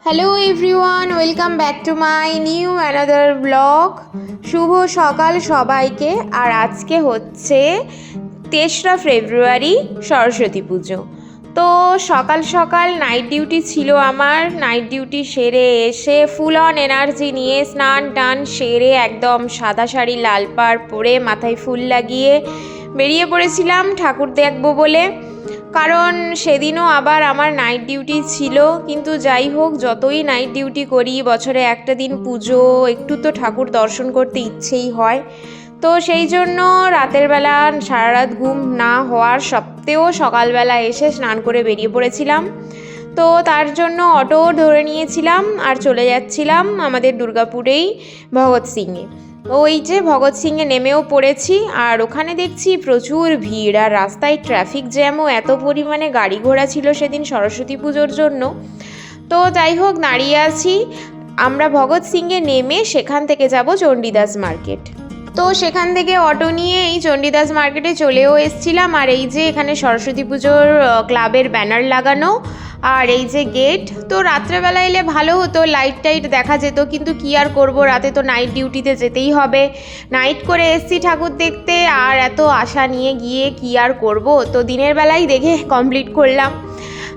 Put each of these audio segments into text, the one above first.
Hello everyone, welcome back to my new another blog. শুভ সকাল সবাইকে। আর আজকে হচ্ছে 3রা ফেব্রুয়ারি, সরস্বতী পুজো। তো সকাল সকাল নাইট ডিউটি ছিল আমার। নাইট ডিউটি সেরে এসে ফুল অন এনার্জি নিয়ে স্নান টান সেরে একদম সাদা শাড়ি লাল পাড় পরে মাথায় ফুল লাগিয়ে বেরিয়ে পড়েছিলাম ঠাকুর দেখবো বলে। কারণ সেদিনও আবার আমার নাইট ডিউটি ছিল। কিন্তু যাই হোক, যতই নাইট ডিউটি করি, বছরে একটা দিন পুজো, একটু তো ঠাকুর দর্শন করতে ইচ্ছেই হয়। তো সেই জন্য রাতের বেলা সারা রাত ঘুম না হওয়ার সত্ত্বেও সকালবেলা এসে স্নান করে বেরিয়ে পড়েছিলাম। তো তার জন্য অটো ধরে নিয়েছিলাম আর চলে যাচ্ছিলাম আমাদের দুর্গাপুরেই ভগৎ সিংয়ে। ওই যে ভগৎ সিংয়ে নেমেও পড়েছি। আর ওখানে দেখছি প্রচুর ভিড়, আর রাস্তায় ট্রাফিক জ্যামও এত পরিমাণে গাড়ি ঘোড়া ছিল সেদিন সরস্বতী পুজোর জন্য। তো যাই হোক, দাঁড়িয়ে আছি। আমরা ভগৎ সিংয়ে নেমে সেখান থেকে যাব চণ্ডীদাস মার্কেট। তো সেখান থেকে অটো নিয়ে এই চণ্ডীদাস মার্কেটে চলেও এসছিলাম। আর এই যে এখানে সরস্বতী পুজোর ক্লাবের ব্যানার লাগানো, আর এই যে গেট। তো রাত্রেবেলা এলে ভালো হতো, লাইট টাইট দেখা যেত, কিন্তু কি আর করব, রাতে তো নাইট ডিউটিতে যেতেই হবে। নাইট করে এসছি ঠাকুর দেখতে, আর এত আশা নিয়ে গিয়ে কি আর করব। তো দিনের বেলায় দেখে কমপ্লিট করলাম।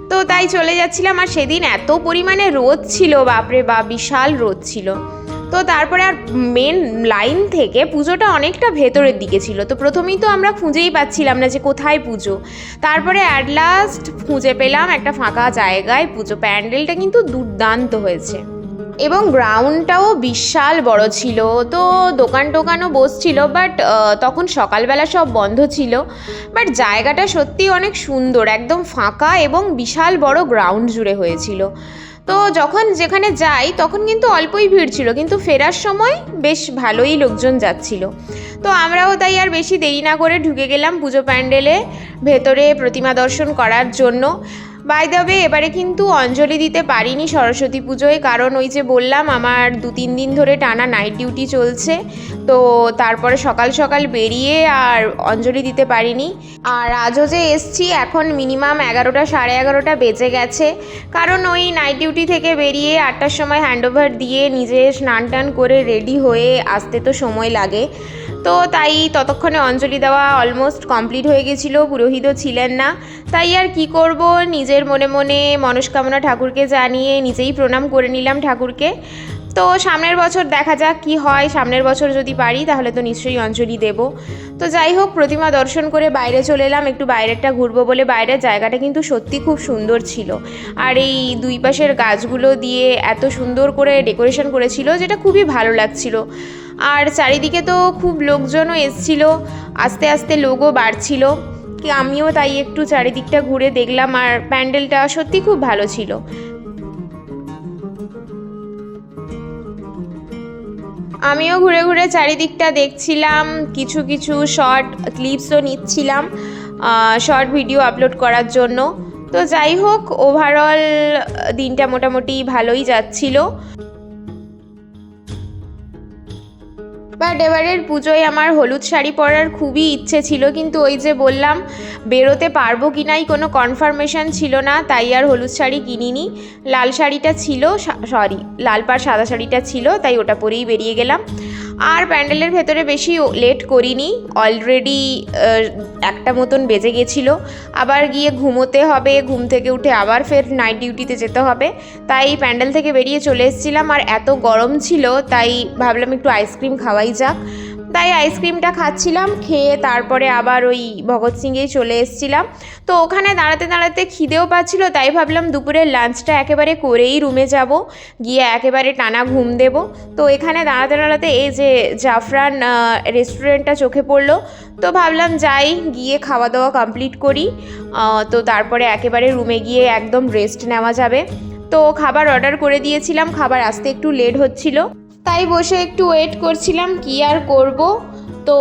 তো তাই চলে যাচ্ছিলাম। আর সেদিন এত পরিমাণে রোদ ছিল, বাপরে বাপ, বিশাল রোদ ছিল। তো তারপরে আর মেন লাইন থেকে পুজোটা অনেকটা ভেতরের দিকে ছিল। তো প্রথমেই তো আমরা খুঁজেই পাচ্ছিলাম না যে কোথায় পুজো। তারপরে অ্যাট লাস্ট খুঁজে পেলাম একটা ফাঁকা জায়গায় পুজো। প্যান্ডেলটা কিন্তু দুর্দান্ত হয়েছে এবং গ্রাউন্ডটাও বিশাল বড় ছিল। তো দোকান টোকানও বসছিল, বাট তখন সকালবেলা সব বন্ধ ছিল। বাট জায়গাটা সত্যি অনেক সুন্দর, একদম ফাঁকা এবং বিশাল বড় গ্রাউন্ড জুড়ে হয়েছিল। তো যখন যেখানে যাই তখন কিন্তু অল্পই ভিড় ছিল, কিন্তু ফেরার সময় বেশ ভালোই লোকজন যাচ্ছিল। তো আমরাও তাই আর বেশি দেরি না করে ঢুকে গেলাম পুজো প্যান্ডেলে ভেতরে প্রতিমা দর্শন করার জন্য। বাই দ্য ওয়ে, এবারে কিন্তু অঞ্জলি দিতে পারিনি সরস্বতী পুজোয়, কারণ ওই যে বললাম আমার 2-3 দিন ধরে টানা নাইট ডিউটি চলছে। তো তারপরে সকাল সকাল বেরিয়ে আর অঞ্জলি দিতে পারিনি। আর আজও যে এসছি এখন মিনিমাম 11টা, 11:30 বেজে গেছে। কারণ ওই নাইট ডিউটি থেকে বেরিয়ে 8টার সময় হ্যান্ডওভার দিয়ে নিজে স্নান টান করে রেডি হয়ে আসতে তো সময় লাগে। তো তাই ততক্ষণে অঞ্জলি দেওয়া অলমোস্ট কমপ্লিট হয়ে গেছিলো, পুরোহিতও ছিলেন না। তাই আর কি করব, নিজের মনে মনে মনস্কামনা ঠাকুরকে জানিয়ে নিজেই প্রণাম করে নিলাম ঠাকুরকে। তো সামনের বছর দেখা যাক কি হয়। সামনের বছর যদি পারি তাহলে তো নিশ্চয়ই অঞ্জলি দেব। তো যাই হোক, প্রতিমা দর্শন করে বাইরে চলে এলাম, একটু বাইরেরটা ঘুরবো বলে। বাইরের জায়গাটা কিন্তু সত্যি খুব সুন্দর ছিল। আর এই দুই পাশের গাছগুলো দিয়ে এত সুন্দর করে ডেকোরেশন করেছিল, যেটা খুবই ভালো লাগছিল। আর চারিদিকে তো খুব লোকজনও এসছিল, আস্তে আস্তে লোকও বাড়ছিল। আমিও তাই একটু চারিদিকটা ঘুরে দেখলাম, আর প্যান্ডেলটা সত্যি খুব ভালো ছিল। আমিও ঘুরে ঘুরে চারিদিকটা দেখছিলাম, কিছু কিছু শর্ট ক্লিপসও নিচ্ছিলাম শর্ট ভিডিও আপলোড করার জন্য। তো যাই হোক, ওভারঅল দিনটা মোটামুটি ভালোই যাচ্ছিল। বাট এবারের পুজোয় আমার হলুদ শাড়ি পরার খুবই ইচ্ছে ছিল, কিন্তু ওই যে বললাম বেরোতে পারবো কি নাই কোনো কনফার্মেশন ছিল না, তাই আর হলুদ শাড়ি কিনিনি। লাল শাড়িটা ছিল, লাল পাড় সাদা শাড়িটা ছিল, তাই ওটা পরেই বেরিয়ে গেলাম। আর প্যান্ডেলের ভেতরে বেশি লেট করিনি, অলরেডি 1টা মতন বেজে গেছিলো। আবার গিয়ে ঘুমোতে হবে, ঘুম থেকে উঠে আবার ফের নাইট ডিউটিতে যেতে হবে। তাই প্যান্ডেল থেকে বেরিয়ে চলে এসেছিলাম। আর এত গরম ছিল, তাই ভাবলাম একটু আইসক্রিম খাওয়াই যাক। তাই আইসক্রিমটা খাচ্ছিলাম, খেয়ে তারপরে আবার ওই ভগৎ সিংয়েই চলে এসেছিলাম। তো ওখানে দাঁড়াতে দাঁড়াতে খিদেও পাচ্ছিল, তাই ভাবলাম দুপুরের লাঞ্চটা একেবারে করেই রুমে যাব, গিয়ে একেবারে টানা ঘুম দেব। তো এখানে দাঁড়াতে দাঁড়াতে এই যে জাফরান রেস্টুরেন্টটা চোখে পড়লো। তো ভাবলাম যাই, গিয়ে খাওয়া দাওয়া কমপ্লিট করি। তো তারপরে একেবারে রুমে গিয়ে একদম রেস্ট নেওয়া যাবে। তো খাবার অর্ডার করে দিয়েছিলাম, খাবার আসতে একটু লেট হচ্ছিল, তাই বসে একটু ওয়েট করছিলাম, কি আর করব। তো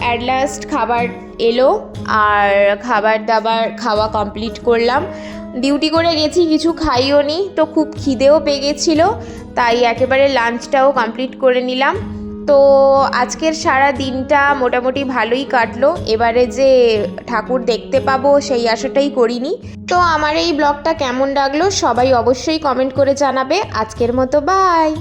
অ্যাট লাস্ট খাবার এলো, আর খাবার দাবার খাওয়া কমপ্লিট করলাম। ডিউটি করে গেছি, কিছু খাইও নি, তো খুব খিদেও পেয়ে গেছিলো, তাই একেবারে লাঞ্চটাও কমপ্লিট করে নিলাম। তো আজকের সারা দিনটা মোটামুটি ভালোই কাটলো। এবারে যে ঠাকুর দেখতে পাবো সেই আশাটাই করিনি। তো আমার এই ব্লগটা কেমন লাগলো সবাই অবশ্যই কমেন্ট করে জানাবে। আজকের মতো বাই।